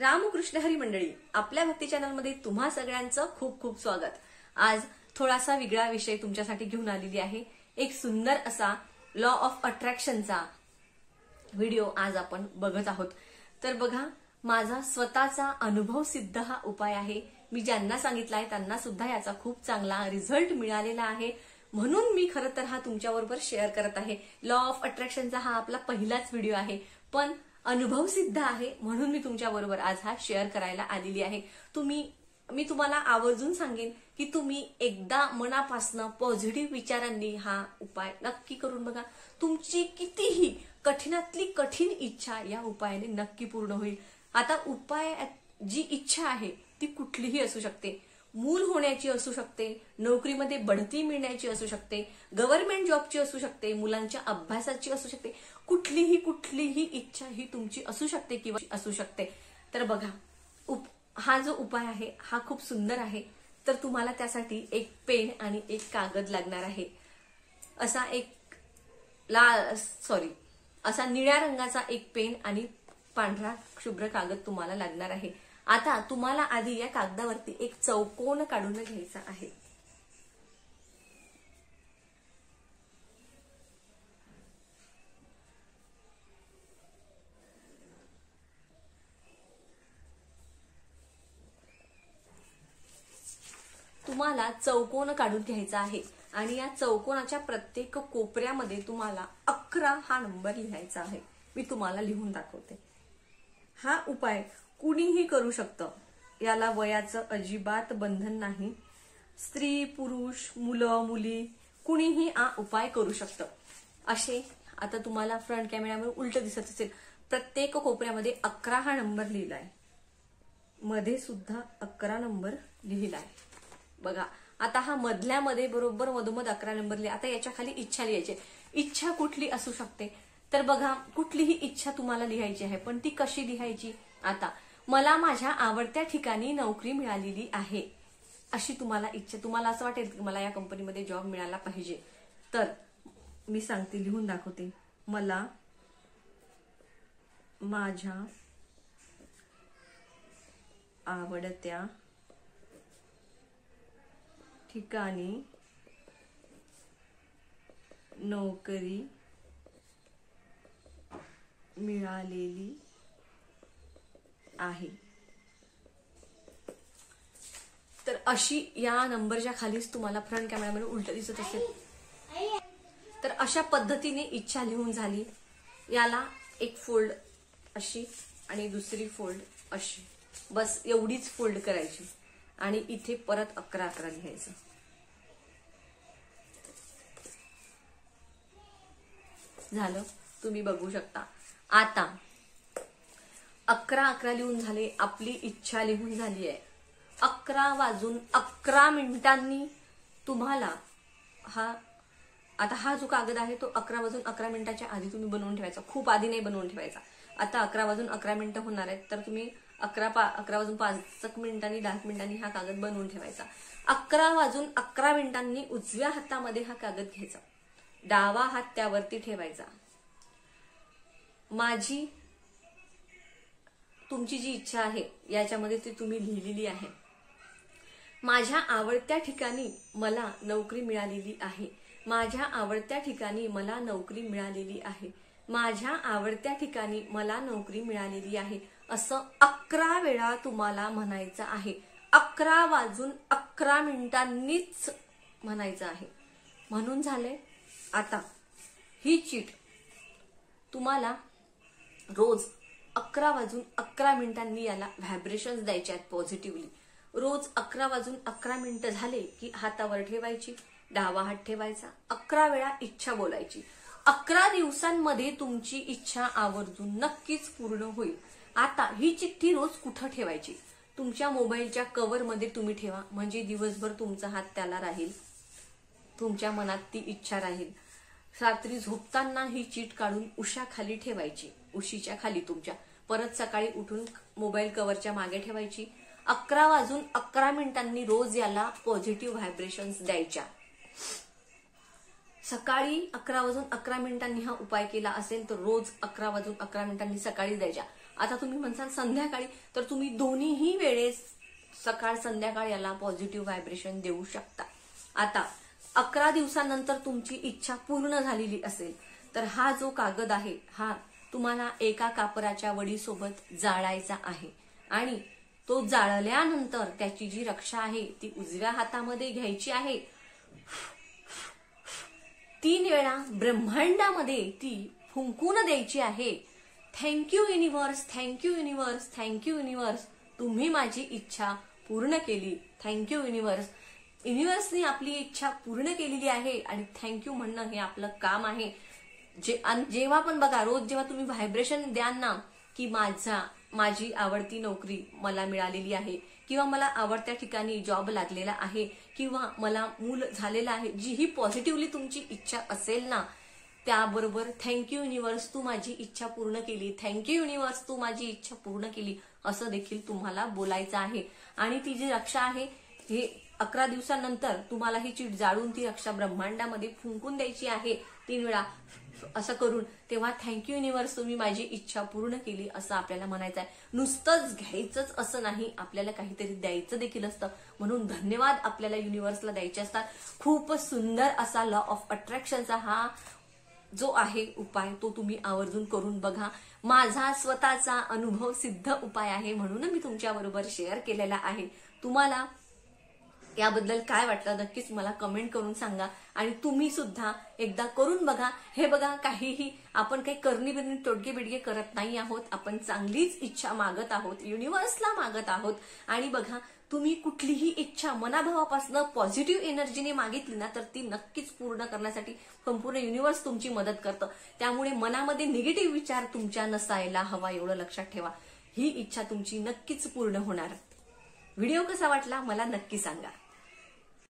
रामकृष्ण हरी मंडळी, आपल्या भक्ती चॅनलमध्ये तुम्हा सगळ्यांचं खूप खूप स्वागत। आज थोडासा वेगळा विषय तुमच्यासाठी घेऊन आलेली आहे। एक सुंदर असा लॉ ऑफ अट्रॅक्शनचा व्हिडिओ आज आपण बघत आहोत। तर बघा, माझा स्वतःचा अनुभव सिद्ध हा उपाय आहे। मी ज्यांना सांगितलाय त्यांना सुद्धा याचा खूप चांगला रिझल्ट मिळालेला आहे, म्हणून मी खरं तर हा तुमच्याबरोबर शेअर करत आहे। लॉ ऑफ अट्रॅक्शनचा हा आपला पहिलाच व्हिडिओ आहे, पण अनुभव सिद्ध आहे म्हणून मी तुमच्याबरोबर आज हा शेअर करायला आलेली आहे। मी तुम्हाला आवर्जून सांगेन की तुम्ही एकदा मनापासून पॉझिटिव्ह विचारांनी हा उपाय नक्की करून बघा। तुमची कितीही कठीणातली कठीण इच्छा या उपायाने नक्की पूर्ण होईल। आता उपाय जी इच्छा आहे ती कुठलीही असू शकते। मूल होण्याची असू शकते, नोकरीमध्ये बढती मिळण्याची असू शकते, गव्हर्नमेंट जॉबची असू शकते, मुलांच्या अभ्यासाची असू शकते, कुठलीही इच्छा ही तुमची असू शकते किंवा असू शकते। तर बघा, हा जो उपाय आहे हा खूप सुंदर आहे। तर तुम्हाला त्यासाठी एक पेन आणि एक कागद लागणार आहे। असा निळ्या रंगाचा एक पेन आणि पांढरा शुभ्र कागद तुम्हाला लागणार आहे। आता तुम्हाला आधी या कागदावरती एक चौकोन काढून घ्यायचा आहे। तुम्हाला चौकोन काढून घ्यायचा आहे आणि या चौकोनाच्या प्रत्येक कोपऱ्यामध्ये तुम्हाला 11 हा नंबर लिहायचा आहे। मी तुम्हाला लिहून दाखवते। हा उपाय कुणीही करू शकतं, याला वयाचं अजिबात बंधन नाही। स्त्री पुरुष मुलं मुली कुणीही हा उपाय करू शकतं। असे आता तुम्हाला फ्रंट कॅमेऱ्यावर उलट दिसत असेल, प्रत्येक कोपऱ्यामध्ये 11 हा नंबर लिहिलाय, मध्ये सुद्धा 11 नंबर लिहिलाय। बघा, आता हा मधल्यामध्ये बरोबर मधोमध 11 नंबर लिहा। आता याच्या खाली इच्छा लिहायची। इच्छा कुठली असू शकते, तर बघा, कुठलीही इच्छा तुम्हाला लिहायची आहे, पण ती कशी लिहायची? आता मला माझ्या आवडत्या ठिकाणी नोकरी मिळालेली आहे, अशी तुम्हाला इच्छा। तुम्हाला असं वाटेल की मला या कंपनीमध्ये जॉब मिळाला पाहिजे, तर मी सांगते, लिहून दाखवते। मला माझ्या आवडत्या ठिकाणी नोकरी मिळालेली आहे। तर अशी या नंबरच्या खालीच तुम्हाला फ्रंट कॅमेरामध्ये उलट दिसत असेल, तर अशा पद्धतीने इच्छा लिहून झाली। याला एक फोल्ड अशी आणि दुसरी फोल्ड अशी, बस एवढीच फोल्ड करायची आणि इथे परत 11 लिहायचं। झालं, तुम्ही बघू शकता। आता 11 लिहून झाले, आपली इच्छा लिहून झाली आहे। 11 वाजून 11 मिनिटांनी तुम्हाला हा जो कागद आहे तो 11 वाजून 11 मिनिटाच्या आधी तुम्ही बनवून ठेवायचा, खूप आधी नाही बनवून ठेवायचा। आता 11 वाजून 11 मिनिटं होणार आहेत, तर तुम्ही 11 वाजून 5 मिनिटांनी 10 मिनिटांनी हा कागद बनवून ठेवायचा। 11 वाजून 11 मिनिटांनी उजव्या हातामध्ये हा कागद घ्यायचा, डावा हात त्यावरती ठेवायचा। तुमची जी इच्छा आहे याच्यामध्ये ती तुम्ही लिहिलेली आहे। माझ्या आवडत्या ठिकाणी मला नोकरी मिळालेली आहे, माझ्या आवडत्या ठिकाणी मला नोकरी मिळालेली आहे, माझ्या आवडत्या ठिकाणी मला नोकरी मिळालेली आहे, असं 11 वेळा तुम्हाला म्हणायचं आहे। 11 वाजून 11 मिनिटांनीच म्हणायचं आहे। म्हणून झाले। आता ही चीट तुम्हाला रोज 11 वाजून 11 मिनिटांनी याला व्हायब्रेशन्स द्यायचे आहेत पॉझिटिव्हली। रोज 11 वाजून 11 मिनिटं झाले की हातावर ठेवायची, डावा हात ठेवायचा, 11 वेळा इच्छा बोलायची। 11 दिवसांमध्ये तुमची इच्छा आवर्जून नक्कीच पूर्ण होईल। आता ही चिठ्ठी रोज कुठं ठेवायची? तुमच्या मोबाईलच्या कव्हर मध्ये तुम्ही ठेवा, म्हणजे दिवसभर तुमचा हात त्याला राहील, तुमच्या मनात ती इच्छा राहील। रात्री झोपताना ही चीट काढून उशाखाली ठेवायची, उशीच्या खाली तुमच्या। परत सकाळी उठून मोबाईल कव्हरच्या मागे ठेवायची। 11 वाजून 11 मिनिटांनी रोज याला पॉझिटिव्ह व्हायब्रेशन्स द्यायच्या। सकाळी 11 वाजून 11 मिनिटांनी हा उपाय केला असेल तर रोज 11 वाजून 11 मिनिटांनी सकाळी द्यायच्या। आता तुम्ही म्हणसाल संध्याकाळी, तर तुम्ही दोन्हीही वेळेस सकाळ संध्याकाळ याला पॉझिटिव्ह व्हायब्रेशन देऊ शकता. आता 11 दिवसानंतर तुमची इच्छा पूर्ण झालेली असेल तर हा जो कागद आहे हा तुम्हाला एका कापराच्या वडीसोबत जाळायचा आहे आणि तो जाळल्यानंतर त्याची जी रक्षा आहे ती उजव्या हातामध्ये घ्यायची आहे. 3 वेळा ब्रह्मांडामध्ये ती फुंकून द्यायची आहे. Thank you universe, thank you universe, thank you universe, तुम्ही माझी इच्छा पूर्ण केली. Thank you universe. युनिव्हर्सने आपली इच्छा पूर्ण केलेली आहे आणि थँक्यू म्हणणं हे आपलं काम आहे. जेव्हा पण बघा, रोज जेव्हा तुम्ही व्हायब्रेशन द्याल ना की माझी आवडती नोकरी मला मिळालेली आहे, किंवा मला आवडत्या ठिकाणी जॉब लागलेला आहे, किंवा मला मूल झालेलं आहे, जी ही पॉझिटिव्हली तुमची इच्छा असेल ना, त्याबरोबर थँक्यू युनिव्हर्स, तू माझी इच्छा पूर्ण केली, थँक्यू युनिव्हर्स, तू माझी इच्छा पूर्ण केली, असं देखील तुम्हाला बोलायचं आहे. आणि ती जी रक्षा आहे हे 11 दिवसानंतर तुम्हाला ही चीट जाळून ती रक्षा ब्रह्मांडामध्ये फुंकून द्यायची आहे 3 वेळा असं करून. तेव्हा थँक्यू युनिव्हर्स, तुम्ही माझी इच्छा पूर्ण केली असं आपल्याला म्हणायचं आहे. नुसतंच घ्यायचंच असं नाही, आपल्याला काहीतरी द्यायचं देखील असतं. म्हणून धन्यवाद आपल्याला युनिव्हर्सला द्यायचे असतात. खूप सुंदर असा लॉ ऑफ अट्रॅक्शनचा हा जो आहे उपाय, तो तुम्ही आवर्जून करून बघा. माझा स्वतःचा अनुभव सिद्ध उपाय आहे म्हणून मी तुमच्याबरोबर शेअर केलेला आहे. तुम्हाला याबद्दल काय वाटलं नक्कीच मला कमेंट करून सांगा. आणि तुम्ही सुद्धा एकदा करून बघा. हे बघा, काहीही आपण काही करणी बिरणी तोडगे बिडगे करत नाही आहोत. आपण चांगलीच इच्छा मागत आहोत, युनिव्हर्सला मागत आहोत. आणि बघा, तुम्ही कुठलीही इच्छा मनाभावापासून पॉझिटिव्ह एनर्जीने मागितली ना तर ती नक्कीच पूर्ण करण्यासाठी संपूर्ण युनिव्हर्स तुमची मदत करतं. त्यामुळे मनामध्ये निगेटिव्ह विचार तुमच्या नसायला हवा, एवढं लक्षात ठेवा. ही इच्छा तुमची नक्कीच पूर्ण होणार. व्हिडिओ कसा वाटला मला नक्की सांगा.